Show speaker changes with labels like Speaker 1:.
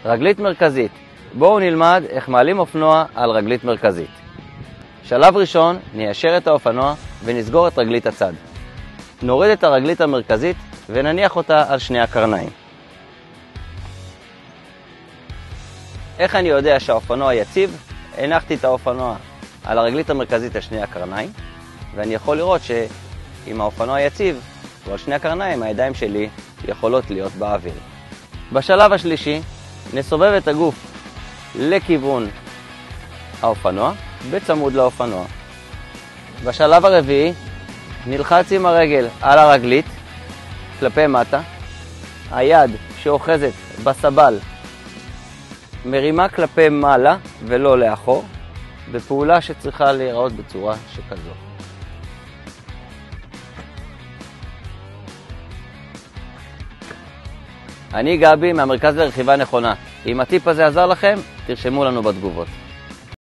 Speaker 1: רגלית מרכזית. בואו נלמד איך מעלים אופנוע על רגלית מרכזית. שלב ראשון, ניישר את האופנוע ונסגור את רגלית הצד. נוריד את הרגלית המרכזית ונניח אותה על שני הקרניים. איך אני יודע שהאופנוע יציב? הנחתי את האופנוע על הרגלית המרכזית על שני הקרניים, ואני יכול לראות שאם האופנוע יציב, ועל שני הקרניים הידיים שלי יכולות להיות באוויר. בשלב השלישי, נסובב את הגוף לכיוון האופנוע, בצמוד לאופנוע. בשלב הרביעי, נלחץ עם הרגל על הרגלית, כלפי מטה. היד שאוחזת בסבל מרימה כלפי מעלה ולא לאחור, בפעולה שצריכה להיראות בצורה שכזו. אני גבי מהמרכז לרכיבה נכונה. אם הטיפ הזה עזר לכם, תרשמו לנו בתגובות.